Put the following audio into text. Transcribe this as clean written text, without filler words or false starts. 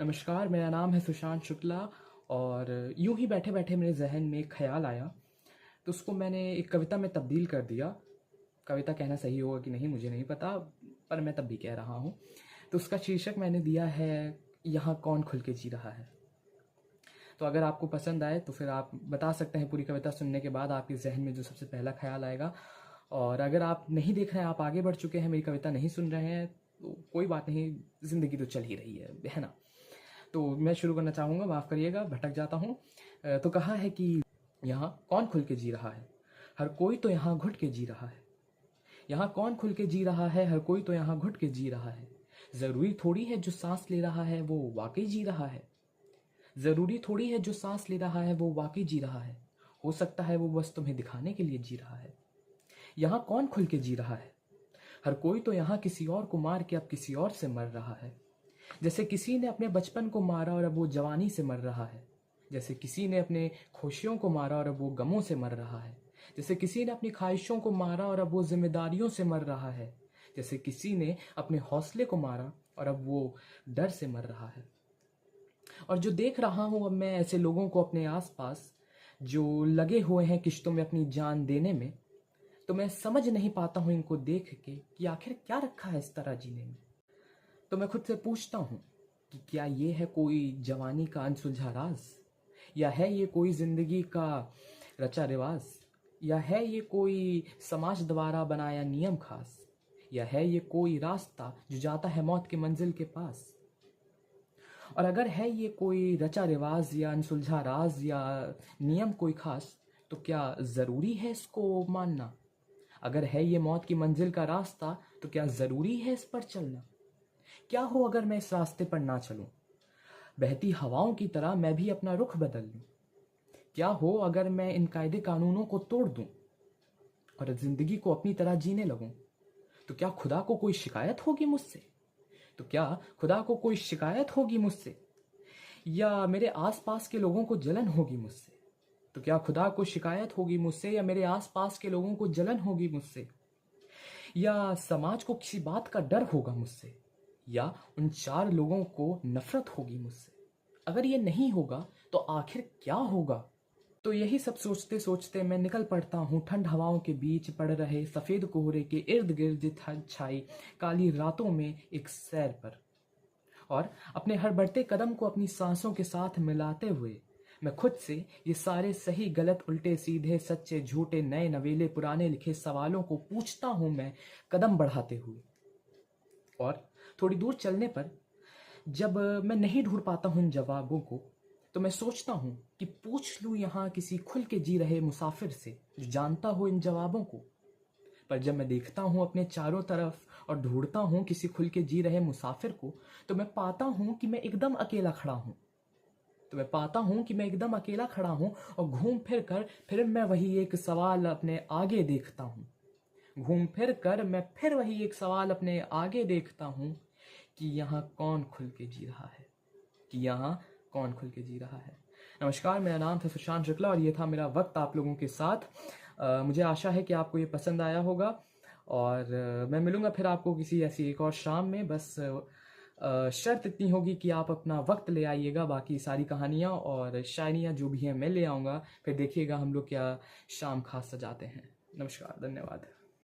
नमस्कार, मेरा नाम है सुशांत शुक्ला। और यूं ही बैठे बैठे मेरे जहन में एक ख्याल आया, तो उसको मैंने एक कविता में तब्दील कर दिया। कविता कहना सही होगा कि नहीं मुझे नहीं पता, पर मैं तब भी कह रहा हूँ। तो उसका शीर्षक मैंने दिया है, यहाँ कौन खुल के जी रहा है। तो अगर आपको पसंद आए तो फिर आप बता सकते हैं पूरी कविता सुनने के बाद आपके जहन में जो सबसे पहला ख्याल आएगा। और अगर आप नहीं देख रहे हैं, आप आगे बढ़ चुके हैं, मेरी कविता नहीं सुन रहे हैं, तो कोई बात नहीं, ज़िंदगी तो चल ही रही है ना। तो मैं शुरू करना चाहूँगा, माफ़ करिएगा भटक जाता हूँ। तो कहा है कि यहाँ कौन खुल के जी रहा है, हर कोई तो यहाँ घुट के जी रहा है। यहाँ कौन खुल के जी रहा है, हर कोई तो यहाँ घुट के जी रहा है। ज़रूरी थोड़ी है जो सांस ले रहा है वो वाकई जी रहा है। ज़रूरी थोड़ी है जो सांस ले रहा है वो वाकई जी रहा है। हो सकता है वो बस तुम्हें दिखाने के लिए जी रहा है। यहाँ कौन खुल के जी रहा है, हर कोई तो यहाँ किसी और को मार के अब किसी और से मर रहा है। जैसे किसी ने अपने बचपन को मारा और अब वो जवानी से मर रहा है। जैसे किसी ने अपने खुशियों को मारा और अब वो गमों से मर रहा है। जैसे किसी ने अपनी ख्वाहिशों को मारा और अब वो जिम्मेदारियों से मर रहा है। जैसे किसी ने अपने हौसले को मारा और अब वो डर से मर रहा है। और जो देख रहा हूँ अब मैं ऐसे लोगों को अपने आसपास, जो लगे हुए हैं किश्तों में अपनी जान देने में, तो मैं समझ नहीं पाता हूँ इनको देख के कि आखिर क्या रखा है इस तरह जीने में। तो मैं खुद से पूछता हूँ कि क्या ये है कोई जवानी का अनसुलझा राज, या है ये कोई जिंदगी का रचा रिवाज, या है ये कोई समाज द्वारा बनाया नियम खास, या है ये कोई रास्ता जो जाता है मौत की मंजिल के पास। और अगर है ये कोई रचा रिवाज या अनसुलझा राज या नियम कोई खास, तो क्या ज़रूरी है इसको मानना। अगर है ये मौत की मंजिल का रास्ता, तो क्या ज़रूरी है इस पर चलना। क्या हो अगर मैं इस रास्ते पर ना चलूं, बहती हवाओं की तरह मैं भी अपना रुख बदल लूं। क्या हो अगर मैं इन कायदे कानूनों को तोड़ दूं और जिंदगी को अपनी तरह जीने लगूं। तो क्या खुदा को कोई शिकायत होगी मुझसे, तो क्या खुदा को कोई शिकायत होगी मुझसे, या मेरे आसपास के लोगों को जलन होगी मुझसे। तो क्या खुदा को शिकायत होगी मुझसे, या मेरे आसपास के लोगों को जलन होगी मुझसे, या समाज को किसी बात का डर होगा मुझसे, या उन चार लोगों को नफरत होगी मुझसे। अगर ये नहीं होगा तो आखिर क्या होगा। तो यही सब सोचते सोचते मैं निकल पड़ता हूँ ठंड हवाओं के बीच पड़ रहे सफ़ेद कोहरे के इर्द गिर्द छाई काली रातों में एक सैर पर। और अपने हर बढ़ते कदम को अपनी सांसों के साथ मिलाते हुए मैं खुद से ये सारे सही गलत उल्टे सीधे सच्चे झूठे नए नवेले पुराने लिखे सवालों को पूछता हूँ मैं कदम बढ़ाते हुए। और थोड़ी दूर चलने पर जब मैं नहीं ढूंढ पाता हूँ इन जवाबों को, तो मैं सोचता हूँ कि पूछ लूँ यहाँ किसी खुल के जी रहे मुसाफिर से जो जानता हो इन जवाबों को। पर जब मैं देखता हूँ अपने चारों तरफ और ढूंढता हूँ किसी खुल के जी रहे मुसाफिर को, तो मैं पाता हूँ कि मैं एकदम अकेला खड़ा हूँ। और घूम फिर कर फिर मैं वही एक सवाल अपने आगे देखता हूँ। कि यहाँ कौन खुल के जी रहा है, नमस्कार, मेरा नाम था सुशांत शुक्ला और ये था मेरा वक्त आप लोगों के साथ। मुझे आशा है कि आपको ये पसंद आया होगा। और मैं मिलूंगा फिर आपको किसी ऐसी एक और शाम में। बस शर्त इतनी होगी कि आप अपना वक्त ले आइएगा, बाकी सारी कहानियाँ और शायरियाँ जो भी हैं मैं ले आऊँगा। फिर देखिएगा हम लोग क्या शाम खास सजाते हैं। नमस्कार, धन्यवाद।